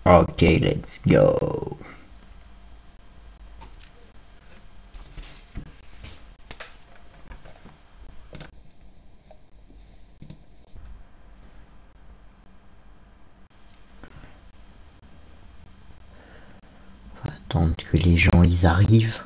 Ok, let's go. On va attendre que les gens ils arrivent.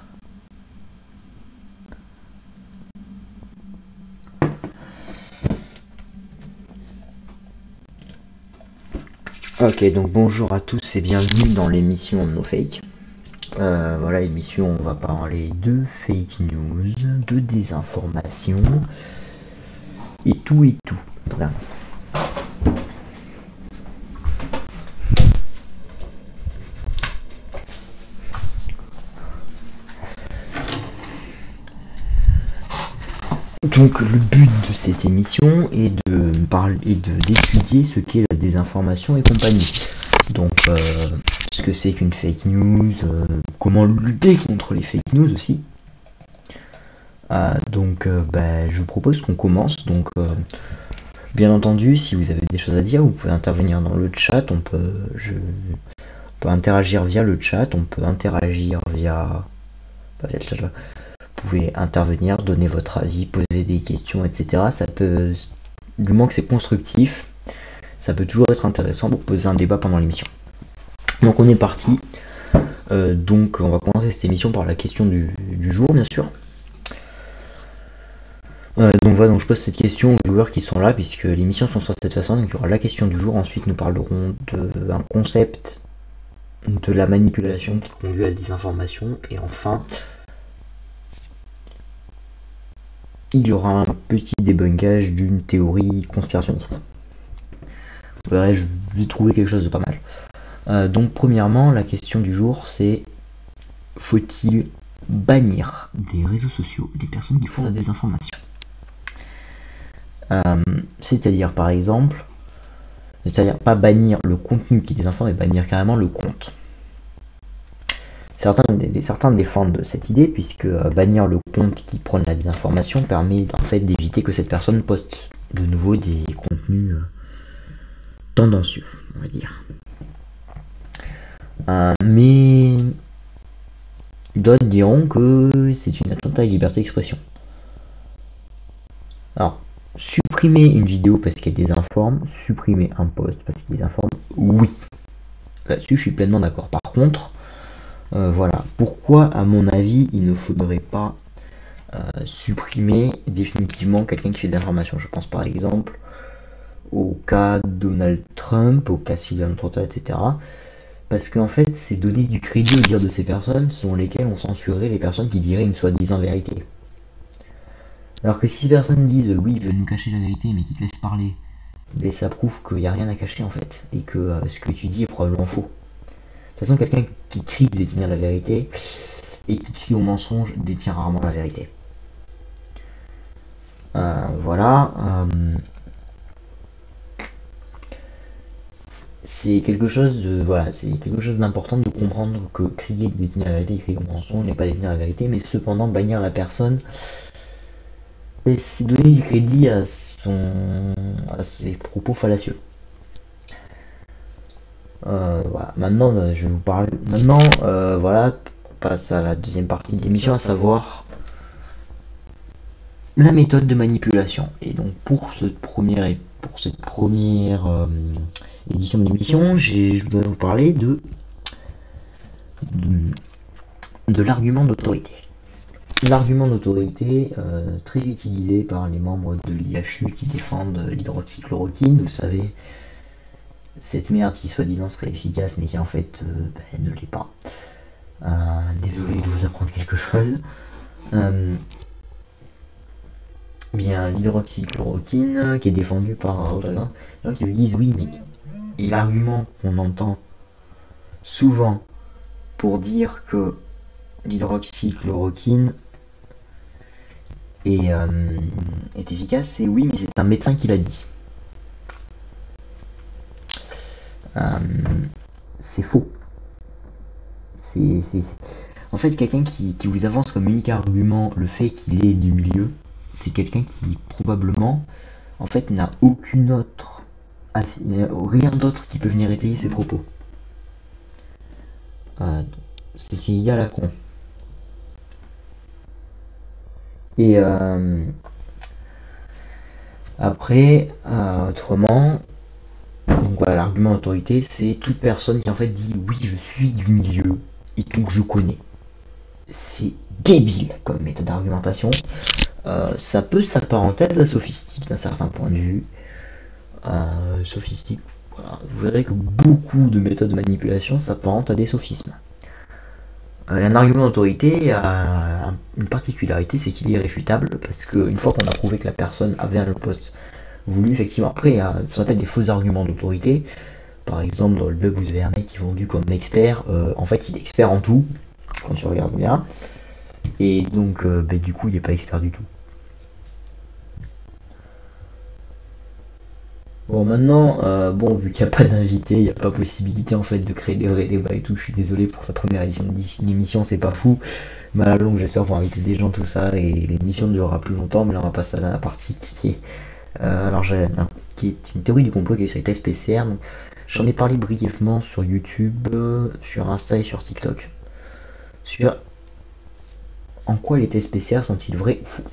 Ok, donc bonjour à tous et bienvenue dans l'émission NoFake. Voilà, l'émission, on va parler de fake news, de désinformation et tout et tout. Voilà. Donc le but de cette émission est d'étudier ce qu'est la désinformation et compagnie. Donc ce que c'est qu'une fake news, comment lutter contre les fake news aussi. Je vous propose qu'on commence. Donc bien entendu, si vous avez des choses à dire, vous pouvez intervenir dans le chat. On peut interagir via le chat. On peut interagir via le chat. Vous pouvez intervenir, donner votre avis, poser des questions, etc. Ça peut, du moment que c'est constructif, ça peut toujours être intéressant pour poser un débat pendant l'émission. Donc on est parti. Donc on va commencer cette émission par la question du jour, bien sûr. Donc voilà, donc je pose cette question aux viewers qui sont là, puisque les missions sont sur cette façon. Donc il y aura la question du jour, ensuite nous parlerons d'un concept de la manipulation qui conduit à la désinformation, et enfin il y aura un petit débunkage d'une théorie conspirationniste. Vous verrez, je vais trouver quelque chose de pas mal. Donc premièrement, la question du jour, c'est: faut-il bannir des réseaux sociaux des personnes qui font la désinformation? C'est-à-dire par exemple, c'est-à-dire pas bannir le contenu qui désinforme, mais bannir carrément le compte. Certains défendent cette idée, puisque bannir le compte qui prône la désinformation permet en fait d'éviter que cette personne poste de nouveau des contenus tendancieux, on va dire. Mais d'autres diront que c'est une atteinte à la liberté d'expression. Alors, supprimer une vidéo parce qu'elle désinforme, supprimer un post parce qu'il désinforme, oui. Là-dessus, je suis pleinement d'accord. Par contre, voilà. Pourquoi, à mon avis, il ne faudrait pas supprimer définitivement quelqu'un qui fait de l'information? Je pense par exemple au cas Donald Trump, au cas Sylvain Trotta, etc. Parce qu'en fait, c'est donner du crédit au dire de ces personnes selon lesquelles on censurerait les personnes qui diraient une soi-disant vérité. Alors que si ces personnes disent oui, ils veulent nous cacher la vérité, mais qu'ils te laissent parler, mais ça prouve qu'il n'y a rien à cacher en fait, et que ce que tu dis est probablement faux. De toute façon, quelqu'un qui crie détenir la vérité et qui crie au mensonge détient rarement la vérité. Voilà. C'est quelque chose d'important de comprendre que crier détenir la vérité, crier au mensonge n'est pas détenir la vérité, mais cependant bannir la personne, c'est donner du crédit à ses propos fallacieux. Voilà. Maintenant, je vais vous parler. Maintenant, voilà, on passe à la deuxième partie de l'émission, à savoir la méthode de manipulation. Et donc pour cette première édition de l'émission, je voudrais vous parler de l'argument d'autorité. L'argument d'autorité, très utilisé par les membres de l'IHU qui défendent l'hydroxychloroquine, vous savez, cette merde qui soi-disant serait efficace mais qui en fait ne l'est pas. Désolé de vous apprendre quelque chose. Bien l'hydroxychloroquine qui est défendue par les gens qui lui disent oui, mais et l'argument qu'on entend souvent pour dire que l'hydroxychloroquine est efficace, c'est oui, mais c'est un médecin qui l'a dit. C'est faux. En fait, quelqu'un qui vous avance comme unique argument le fait qu'il est du milieu, c'est quelqu'un qui probablement en fait n'a rien d'autre qui peut venir étayer ses propos. c'est une idée à la con. Et après, autrement, donc voilà, l'argument d'autorité, c'est toute personne qui en fait dit oui, je suis du milieu et donc je connais. C'est débile comme méthode d'argumentation. Ça peut s'apparenter à de la sophistique d'un certain point de vue. Sophistique, voilà. Vous verrez que beaucoup de méthodes de manipulation s'apparentent à des sophismes. Un argument d'autorité a une particularité, c'est qu'il est irréfutable, parce qu'une fois qu'on a prouvé que la personne avait un poste voulu, effectivement, après, il y a ce qu'on s'appelle des faux arguments d'autorité. Par exemple, dans le bug, vous avez un mec qui est vendu comme expert, en fait, il est expert en tout, quand tu regardes bien, et donc, du coup, il n'est pas expert du tout. Bon, maintenant, vu qu'il n'y a pas d'invité, il n'y a pas possibilité en fait de créer des vrais débats et tout, je suis désolé pour sa première édition d'émission, c'est pas fou, mais à la longue, j'espère pouvoir inviter des gens, tout ça, et l'émission durera plus longtemps, mais là, on va passer à la partie qui est, qui est une théorie du complot qui est sur les tests PCR. Donc, j'en ai parlé brièvement sur YouTube, sur Insta et sur TikTok, sur en quoi les tests PCR sont-ils vrais ou faux.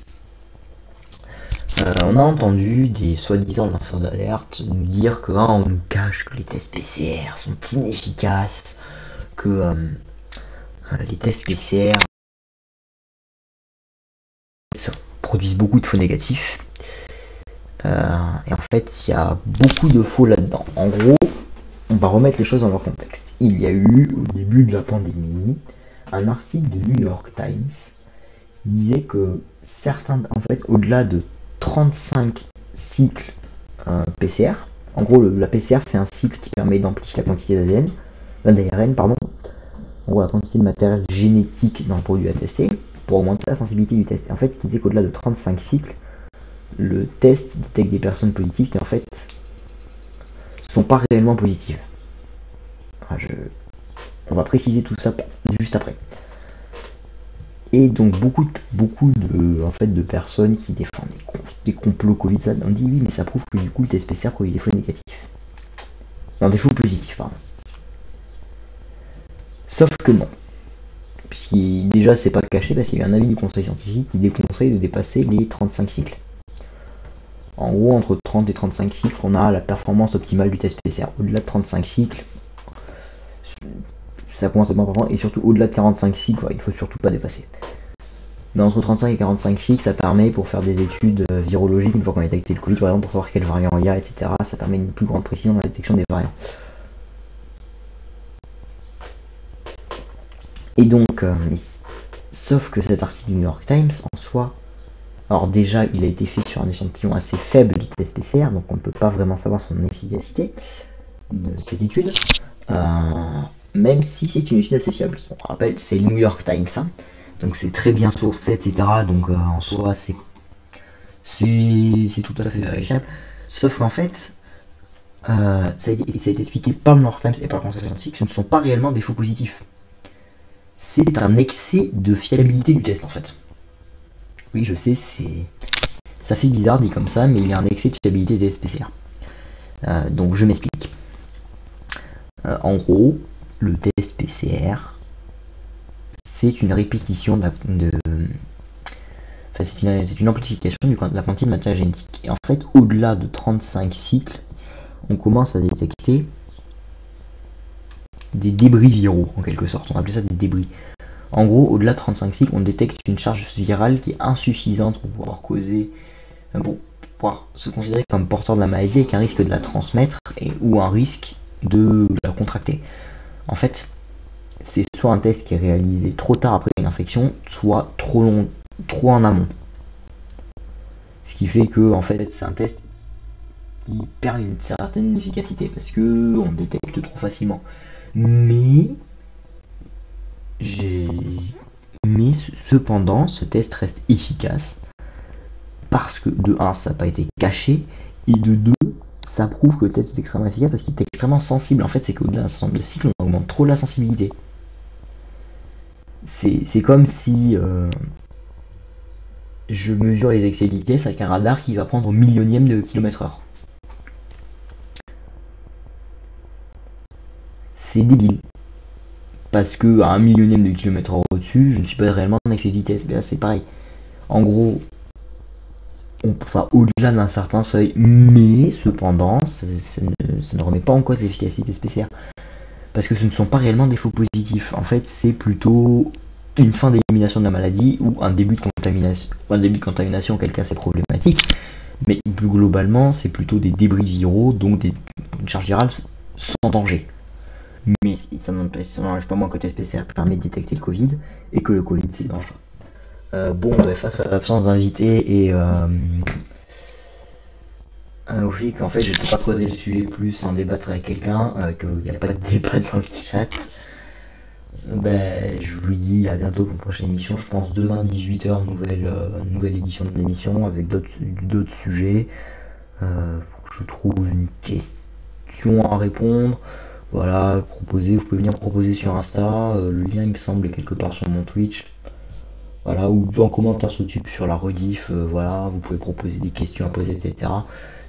On a entendu des soi-disant lanceurs d'alerte nous dire que on nous cache que les tests PCR sont inefficaces, que les tests PCR produisent beaucoup de faux négatifs. Et en fait, il y a beaucoup de faux là-dedans. En gros, on va remettre les choses dans leur contexte. Il y a eu, au début de la pandémie, un article de New York Times qui disait que certains, en fait, au-delà de 35 cycles PCR, en gros, la PCR, c'est un cycle qui permet d'amplifier la quantité d'ARN, pardon, en gros, la quantité de matériel génétique dans le produit à tester, pour augmenter la sensibilité du test. Et en fait, il disait qu'au-delà de 35 cycles, le test détecte des personnes positives qui, en fait, sont pas réellement positives. On va préciser tout ça juste après. Et donc beaucoup de personnes qui défendent des complots Covid, ça, on dit oui, mais ça prouve que du coup le test PCR produit des faux négatifs. Non, des faux positifs, pardon. Sauf que non. Puis déjà c'est pas caché parce qu'il y a un avis du conseil scientifique qui déconseille de dépasser les 35 cycles. En gros, entre 30 et 35 cycles, on a la performance optimale du test PCR. Au-delà de 35 cycles, ça commence à être important, et surtout au-delà de 45 cycles, il ne faut surtout pas dépasser. Mais entre 35 et 45 cycles, ça permet pour faire des études virologiques, une fois qu'on a détecté le Covid, par exemple, pour savoir quel variant il y a, etc. Ça permet une plus grande précision dans la détection des variants. Et donc, sauf que cet article du New York Times, en soi, alors déjà, il a été fait sur un échantillon assez faible du test PCR, donc on ne peut pas vraiment savoir son efficacité de cette étude, même si c'est une étude assez fiable. On rappelle, c'est le New York Times, hein, donc c'est très bien sourcé, etc. Donc en soi, c'est tout à fait vérifiable. Sauf qu'en fait, ça a été expliqué par le New York Times et par le conseil scientifique, ce ne sont pas réellement des faux positifs. C'est un excès de fiabilité du test, en fait. Oui, je sais, ça fait bizarre dit comme ça, mais il y a un excès de fiabilité des PCR. Donc je m'explique. En gros, le test PCR, c'est une répétition c'est une amplification de la quantité de matière génétique. Et en fait, au-delà de 35 cycles, on commence à détecter des débris viraux, en quelque sorte. On appelle ça des débris. En gros, au-delà de 35 cycles, on détecte une charge virale qui est insuffisante pour pouvoir se considérer comme porteur de la maladie avec un risque de la transmettre ou un risque de la contracter. En fait, c'est soit un test qui est réalisé trop tard après une infection, soit trop en amont. Ce qui fait que, en fait, c'est un test qui perd une certaine efficacité parce que on détecte trop facilement. Mais cependant, ce test reste efficace parce que de 1, ça n'a pas été caché, et de 2, ça prouve que le test est extrêmement efficace parce qu'il est extrêmement sensible. En fait, c'est qu'au-delà d'un certain nombre de cycles, on augmente trop la sensibilité. C'est comme si je mesure les excès de vitesse avec un radar qui va prendre au millionième de km/h. C'est débile. parce que à 1 millionième de kilomètre au-dessus, je ne suis pas réellement en excès de vitesse. Mais là, c'est pareil. En gros, enfin, au-delà d'un certain seuil, mais cependant, ça ne remet pas en cause l'efficacité spéciale. Parce que ce ne sont pas réellement des faux positifs. En fait, c'est plutôt une fin d'élimination de la maladie ou un début de contamination. Un début de contamination, auquel cas c'est problématique. Mais plus globalement, c'est plutôt des débris viraux, donc une charge virale sans danger. Mais ça n'enlève pas moins côté PCR permet de détecter le Covid et que le Covid c'est dangereux. Face à l'absence d'invités et au fait qu'en fait je ne peux pas creuser le sujet plus, en débattre avec quelqu'un, qu'il n'y a pas de débat dans le chat, je vous dis à bientôt pour une prochaine émission. Je pense demain 18h, nouvelle édition de l'émission avec d'autres sujets. Je trouve une question à répondre. Voilà, vous pouvez venir proposer sur Insta, le lien il me semble est quelque part sur mon Twitch. Voilà, ou en commentaire sur la rediff, voilà, vous pouvez proposer des questions à poser, etc.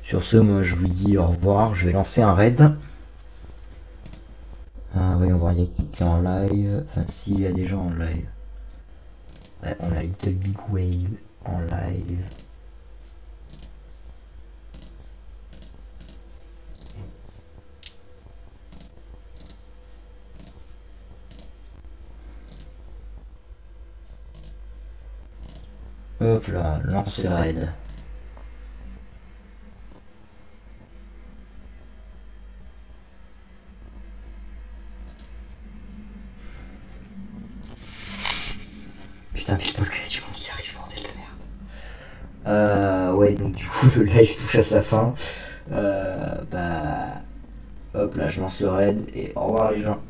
Sur ce, moi je vous dis au revoir, je vais lancer un raid. Voyons voir, il y a qui est en live, enfin s'il y a des gens en live. Ouais, on a Little Big Whale en live. Hop là, lancer raid. Putain, je sais pas que tu penses qu'il arrive, bordel de merde. Ouais, donc du coup, le live touche à sa fin. Hop là, je lance le raid et au revoir les gens.